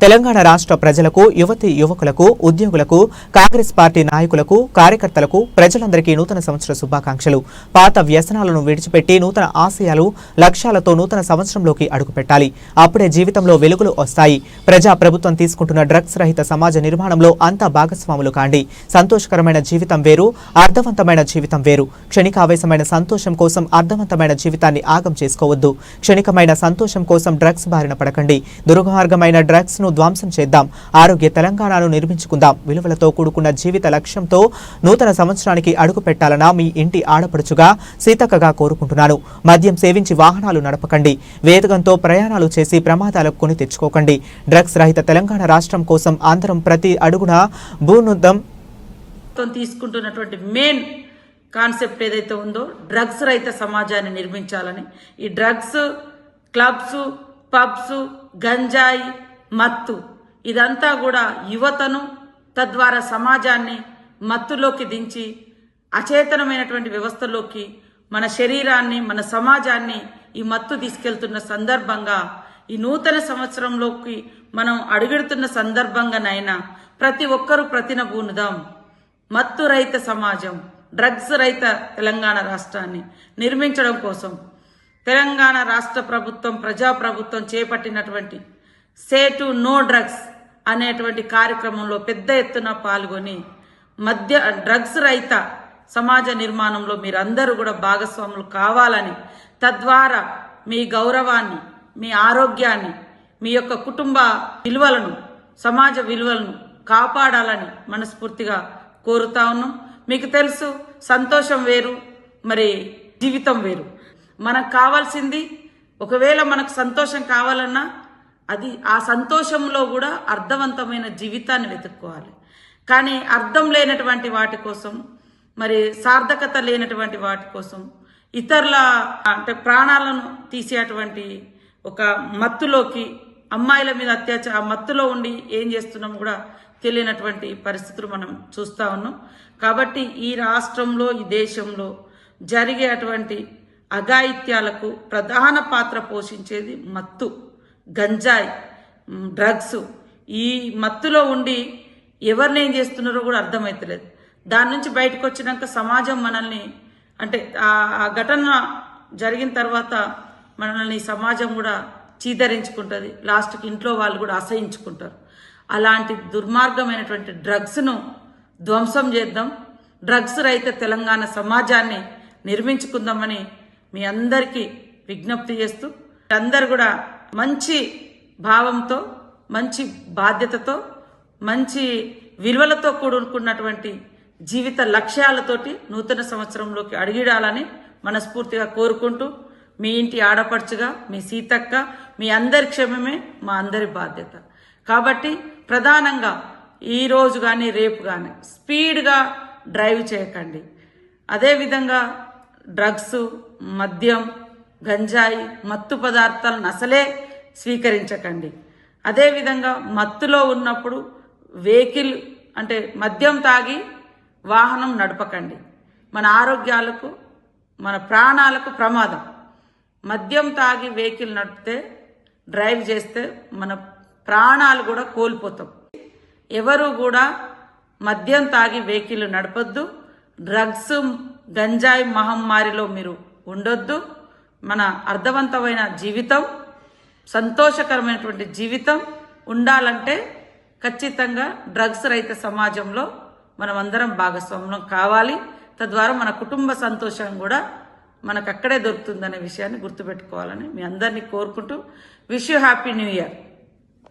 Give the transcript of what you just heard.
తెలంగాణ రాష్ట్ర ప్రజలకు, యువతీ యువకులకు, ఉద్యోగులకు, కాంగ్రెస్ పార్టీ నాయకులకు, కార్యకర్తలకు, ప్రజలందరికీ నూతన సంవత్సర శుభాకాంక్షలు. పాత వ్యసనాలను విడిచిపెట్టి నూతన ఆశయాలు, లక్ష్యాలతో నూతన సంవత్సరంలోకి అడుగుపెట్టాలి. అప్పుడే జీవితంలో వెలుగులు వస్తాయి. ప్రజా ప్రభుత్వం తీసుకుంటున్న డ్రగ్స్ రహిత సమాజ నిర్మాణంలో అంతా భాగస్వాములు కాండి. సంతోషకరమైన జీవితం వేరు, అర్థవంతమైన జీవితం వేరు. క్షణికావేశమైన సంతోషం కోసం అర్థవంతమైన జీవితాన్ని ఆగం చేసుకోవద్దు. క్షణికమైన సంతోషం కోసం డ్రగ్స్ బారిన పడకండి. దుర్మార్గమైన డ్రగ్స్ ధ్వంసం చేద్దాం. ఆరోగ్య తెలంగాణను నిర్మించుకుందాం. విలువలతో కూడుకున్న జీవిత లక్ష్యంతో నూతన సంవత్సరానికి అడుగు పెట్టాలన్నా మీ ఇంటి ఆడపడుచుగా సీతక్కగా కోరుకుంటున్నాను. మద్యం సేవించి వాహనాలు నడపకండి. వేగంతో ప్రయాణాలు చేసి ప్రమాదాలకు కొని తెచ్చుకోకండి. డ్రగ్స్ రహిత తెలంగాణ రాష్ట్రం కోసం అందరం ప్రతి అడుగున భూనుద్దం తీసుకుంటున్నటువంటి మెయిన్ కాన్సెప్ట్ ఏదైతే ఉందో డ్రగ్స్ రహిత సమాజాన్ని నిర్మించాలని. ఈ డ్రగ్స్, క్లబ్స్, పబ్స్, గంజాయి, మత్తు ఇదంతా కూడా యువతను, తద్వారా సమాజాన్ని మత్తులోకి దించి అచేతనమైనటువంటి వ్యవస్థలోకి మన శరీరాన్ని, మన సమాజాన్ని ఈ మత్తు తీసుకెళ్తున్న సందర్భంగా ఈ నూతన సంవత్సరంలోకి మనం అడుగెడుతున్న సందర్భంగానైనా ప్రతి ఒక్కరూ ప్రతినబూనుదాం. మత్తు రహిత సమాజం, డ్రగ్స్ రహిత తెలంగాణ రాష్ట్రాన్ని నిర్మించడం కోసం తెలంగాణ రాష్ట్ర ప్రభుత్వం, ప్రజాప్రభుత్వం చేపట్టినటువంటి సే టు నో డ్రగ్స్ అనేటువంటి కార్యక్రమంలో పెద్ద ఎత్తున పాల్గొని డ్రగ్స్ రహిత సమాజ నిర్మాణంలో మీరందరూ కూడా భాగస్వాములు కావాలని, తద్వారా మీ గౌరవాన్ని, మీ ఆరోగ్యాన్ని, మీ యొక్క కుటుంబ విలువలను, సమాజ విలువలను కాపాడాలని మనస్ఫూర్తిగా కోరుతా ఉన్నాం. మీకు తెలుసు, సంతోషం వేరు, మరి జీవితం వేరు. మనకు కావాల్సింది, ఒకవేళ మనకు సంతోషం కావాలన్నా అది ఆ సంతోషంలో కూడా అర్థవంతమైన జీవితాన్ని వెతుక్కోవాలి. కానీ అర్థం లేనటువంటి వాటి కోసం, మరి సార్థకత లేనటువంటి వాటి కోసం, ఇతరుల ప్రాణాలను తీసేటువంటి ఒక మత్తులోకి, అమ్మాయిల మీద అత్యాచార మత్తులో ఉండి ఏం చేస్తున్నాం కూడా తెలియనటువంటి పరిస్థితులు మనం చూస్తూ ఉన్నాం. కాబట్టి ఈ రాష్ట్రంలో, ఈ దేశంలో జరిగే అటువంటి అఘాయిత్యాలకు ప్రధాన పాత్ర పోషించేది మత్తు, గంజాయి, డ్రగ్స్. ఈ మత్తులో ఉండి ఎవరిని ఏం చేస్తున్నారో కూడా అర్థమవుతలేదు. దాని నుంచి బయటకు వచ్చినాక సమాజం మనల్ని, అంటే ఆ ఘటన జరిగిన తర్వాత మనల్ని సమాజం కూడా చీదరించుకుంటుంది. లాస్ట్కి ఇంట్లో వాళ్ళు కూడా అసహించుకుంటారు. అలాంటి దుర్మార్గమైనటువంటి డ్రగ్స్ను ధ్వంసం చేద్దాం. డ్రగ్స్ రహిత తెలంగాణ సమాజాన్ని నిర్మించుకుందామని మీ అందరికీ విజ్ఞప్తి చేస్తూ, అందరు కూడా మంచి భావంతో, మంచి బాధ్యతతో, మంచి విలువలతో కూడుకున్నటువంటి జీవిత లక్ష్యాలతోటి నూతన సంవత్సరంలోకి అడుగిడాలని మనస్ఫూర్తిగా కోరుకుంటూ, మీ ఇంటి ఆడపడుచుగా మీ సీతక్క, మీ అందరి క్షేమమే మా అందరి బాధ్యత. కాబట్టి ప్రధానంగా ఈరోజు కానీ రేపు కానీ స్పీడ్గా డ్రైవ్ చేయకండి. అదేవిధంగా డ్రగ్స్, మద్యం, గంజాయి, మత్తు పదార్థాలను అసలే స్వీకరించకండి. అదేవిధంగా మత్తులో ఉన్నప్పుడు వెహికల్, అంటే మద్యం తాగి వాహనం నడపకండి. మన ఆరోగ్యాలకు, మన ప్రాణాలకు ప్రమాదం. మద్యం తాగి వెహికల్ నడిపితే, డ్రైవ్ చేస్తే మన ప్రాణాలు కూడా కోల్పోతాం. ఎవరు కూడా మద్యం తాగి వెహికల్ నడపొద్దు. డ్రగ్స్, గంజాయి మహమ్మారిలో మీరు ఉండొద్దు. మన అర్థవంతమైన జీవితం, సంతోషకరమైనటువంటి జీవితం ఉండాలంటే ఖచ్చితంగా డ్రగ్స్ రహిత సమాజంలో మనం అందరం భాగస్వామ్యం కావాలి. తద్వారా మన కుటుంబ సంతోషం కూడా మనకు అక్కడే దొరుకుతుందనే విషయాన్ని గుర్తుపెట్టుకోవాలని మీ అందరినీ కోరుకుంటూ, wish you happy new year.